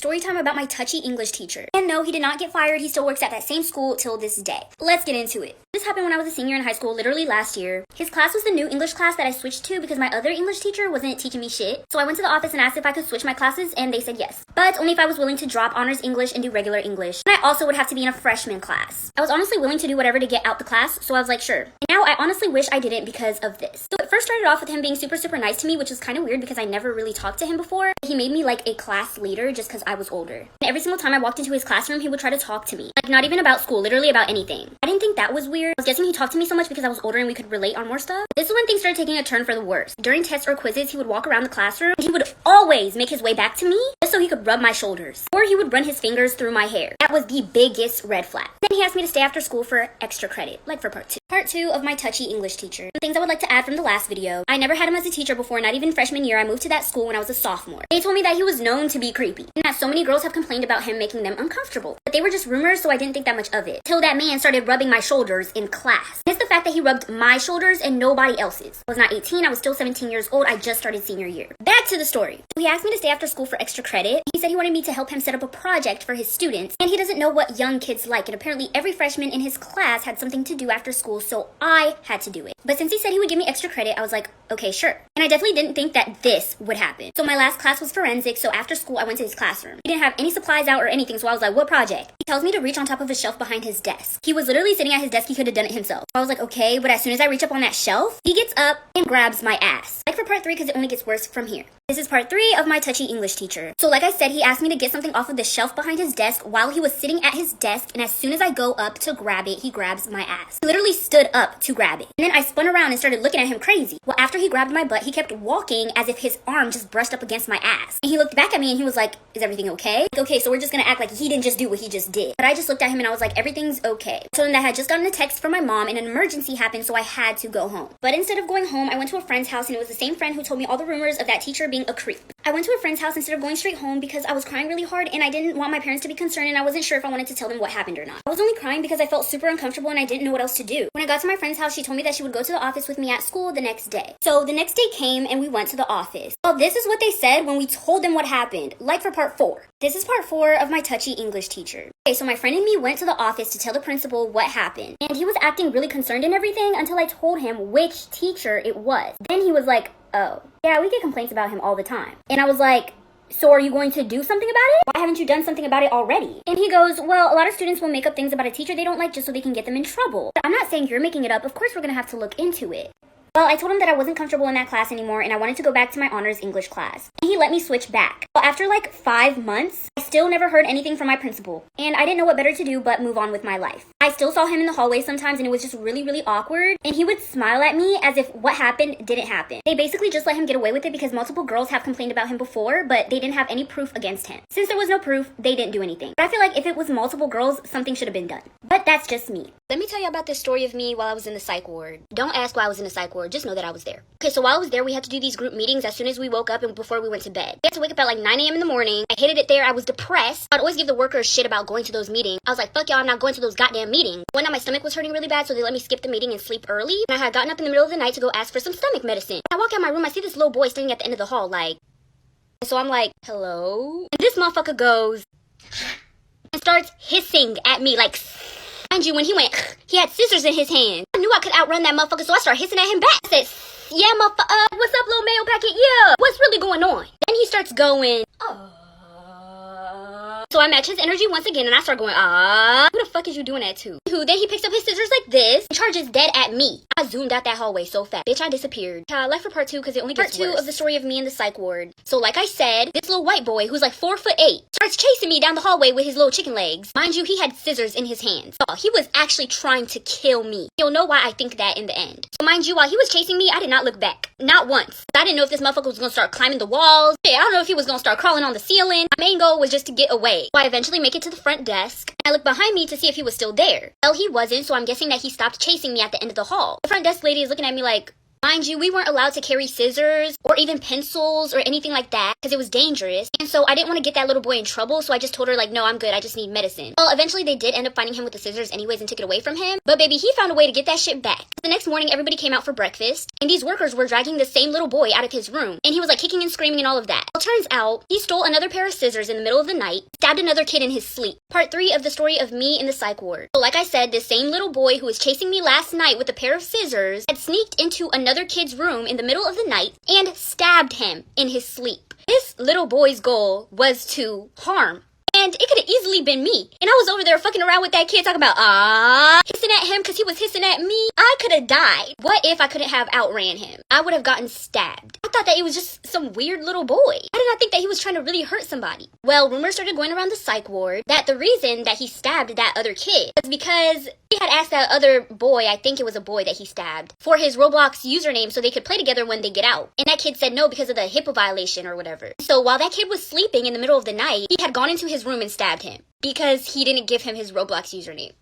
story time about my touchy English teacher. And no, he did not get fired. He still works at that same school till this day. Let's get into it. This happened when I was a senior in high school, literally last year. His class was the new English class that I switched to because my other English teacher wasn't teaching me shit. So I went to the office and asked if I could switch my classes, and they said yes. But only if I was willing to drop honors English and do regular English. And I also would have to be in a freshman class. I was honestly willing to do whatever to get out the class, so I was like, sure. And now I honestly wish I didn't because of this. So it first started off with him being super nice to me, which was kind of weird because I never really talked to him before. He made me like a class leader just because I was older. And every single time I walked into his classroom, he would try to talk to me. Like, not even about school, literally about anything. I didn't think that was weird. I was guessing he talked to me so much because I was older and we could relate on more stuff. This is when things started taking a turn for the worse. During tests or quizzes, he would walk around the classroom and he would always make his way back to me just so he could rub my shoulders. Or he would run his fingers through my hair. That was the biggest red flag. Then he asked me to stay after school for extra credit, like for part 2. Part 2 of my touchy English teacher. Some things I would like to add from the last video. I never had him as a teacher before, not even freshman year. I moved to that school when I was a sophomore. They told me that he was known to be creepy and that so many girls have complained about him making them uncomfortable. But they were just rumors, so I didn't think that much of it. Till that man started rubbing my shoulders in class. And it's the fact that he rubbed my shoulders and nobody else's. I was not 18, I was still 17 years old. I just started senior year. Back to the story. So he asked me to stay after school for extra credit. He said he wanted me to help him set up a project for his students. And he doesn't know what young kids like. And apparently every freshman in his class had something to do after school, so I had to do it. But since he said he would give me extra credit, I was like, okay, sure. And I definitely didn't think that this would happen. So my last class was forensics, so after school I went to his classroom. He didn't have any supplies out or anything, so I was like, what project? He tells me to reach on top of a shelf behind his desk. He was literally sitting at his desk, he could have done it himself. So I was like, okay, but as soon as I reach up on that shelf, he gets up and grabs my ass. Like for part 3, because it only gets worse from here. This is part 3 of my touchy English teacher. So like I said, he asked me to get something off of the shelf behind his desk while he was sitting at his desk, and as soon as I go up to grab it, he grabs my ass. He literally stood up to grab it. And then I spun around and started looking at him crazy. Well, after he grabbed my butt, he kept walking as if his arm just brushed up against my ass. And he looked back at me and he was like, is everything okay? Like, okay, so we're just gonna act like he didn't just do what he just did. But I just looked at him and I was like, everything's okay. I told him that I had just gotten a text from my mom and an emergency happened, so I had to go home. But instead of going home, I went to a friend's house, and it was the same friend who told me all the rumors of that teacher being a creep. I went to a friend's house instead of going straight home because I was crying really hard and I didn't want my parents to be concerned, and I wasn't sure if I wanted to tell them what happened or not. I was only crying because I felt super uncomfortable and I didn't know what else to do. When I got to my friend's house, she told me that she would go to the office with me at school the next day. So the next day came and we went to the office. Well, this is what they said when we told them what happened, like for part 4. This is part 4 of my touchy English teacher. Okay, so my friend and me went to the office to tell the principal what happened. And he was acting really concerned and everything until I told him which teacher it was. Then he was like, oh, yeah, we get complaints about him all the time. And I was like, so are you going to do something about it? Why haven't you done something about it already? And he goes, well, a lot of students will make up things about a teacher they don't like just so they can get them in trouble. But I'm not saying you're making it up. Of course, we're going to have to look into it. Well, I told him that I wasn't comfortable in that class anymore and I wanted to go back to my honors English class. And he let me switch back. Well, after like 5 months, I still never heard anything from my principal. And I didn't know what better to do but move on with my life. I still saw him in the hallway sometimes and it was just really awkward. And he would smile at me as if what happened didn't happen. They basically just let him get away with it because multiple girls have complained about him before, but they didn't have any proof against him. Since there was no proof, they didn't do anything. But I feel like if it was multiple girls, something should have been done. But that's just me. Let me tell you about this story of me while I was in the psych ward. Don't ask why I was in the psych ward, just know that I was there. Okay, so while I was there, we had to do these group meetings as soon as we woke up and before we went to bed. We had to wake up at like 9 a.m. in the morning. I hated it there. I was depressed. I'd always give the workers shit about going to those meetings. I was like, fuck y'all, I'm not going to those goddamn meetings. One night my stomach was hurting really bad, so they let me skip the meeting and sleep early. And I had gotten up in the middle of the night to go ask for some stomach medicine. When I walk out my room, I see this little boy standing at the end of the hall, like, so I'm like, hello? And this motherfucker goes and starts hissing at me, like, mind you, when he went, he had scissors in his hand. I knew I could outrun that motherfucker, so I started hissing at him back. I said, yeah, motherfucker, what's up, little mail packet? Yeah, what's really going on? Then he starts going, so I match his energy once again, and I start going, who the fuck is you doing that to? Then he picks up his scissors like this and charges dead at me. I zoomed out that hallway so fast. Bitch, I disappeared. I left for part 2 because it only gets worse. Part 2 of the story of me in the psych ward. So like I said, this little white boy who's like 4'8" starts chasing me down the hallway with his little chicken legs. Mind you, he had scissors in his hands. So he was actually trying to kill me. You'll know why I think that in the end. So mind you, while he was chasing me, I did not look back. Not once. I didn't know if this motherfucker was gonna start climbing the walls. I don't know if he was gonna start crawling on the ceiling. My main goal was just to get away. So I eventually make it to the front desk. I looked behind me to see if he was still there. Well, he wasn't, so I'm guessing that he stopped chasing me at the end of the hall. The front desk lady is looking at me like, Mind you, we weren't allowed to carry scissors or even pencils or anything like that because it was dangerous. And so I didn't want to get that little boy in trouble, so I just told her like, no, I'm good, I just need medicine. Well, eventually they did end up finding him with the scissors anyways and took it away from him. But baby, he found a way to get that shit back. The next morning, everybody came out for breakfast, and these workers were dragging the same little boy out of his room. And he was like kicking and screaming and all of that. Well, turns out, he stole another pair of scissors in the middle of the night, stabbed another kid in his sleep. Part 3 of the story of me in the psych ward. So like I said, this same little boy who was chasing me last night with a pair of scissors had sneaked into another kid's room in the middle of the night and stabbed him in his sleep. This little boy's goal was to harm. And it could have easily been me. And I was over there fucking around with that kid talking about, hissing at him because he was hissing at me. I could have died. What if I couldn't have outran him? I would have gotten stabbed. I thought that it was just some weird little boy. I did not think that he was trying to really hurt somebody. Well, rumors started going around the psych ward that the reason that he stabbed that other kid was because he had asked that other boy, I think it was a boy that he stabbed, for his Roblox username so they could play together when they get out. And that kid said no because of the HIPAA violation or whatever. So while that kid was sleeping in the middle of the night, he had gone into his room and stabbed him because he didn't give him his Roblox username.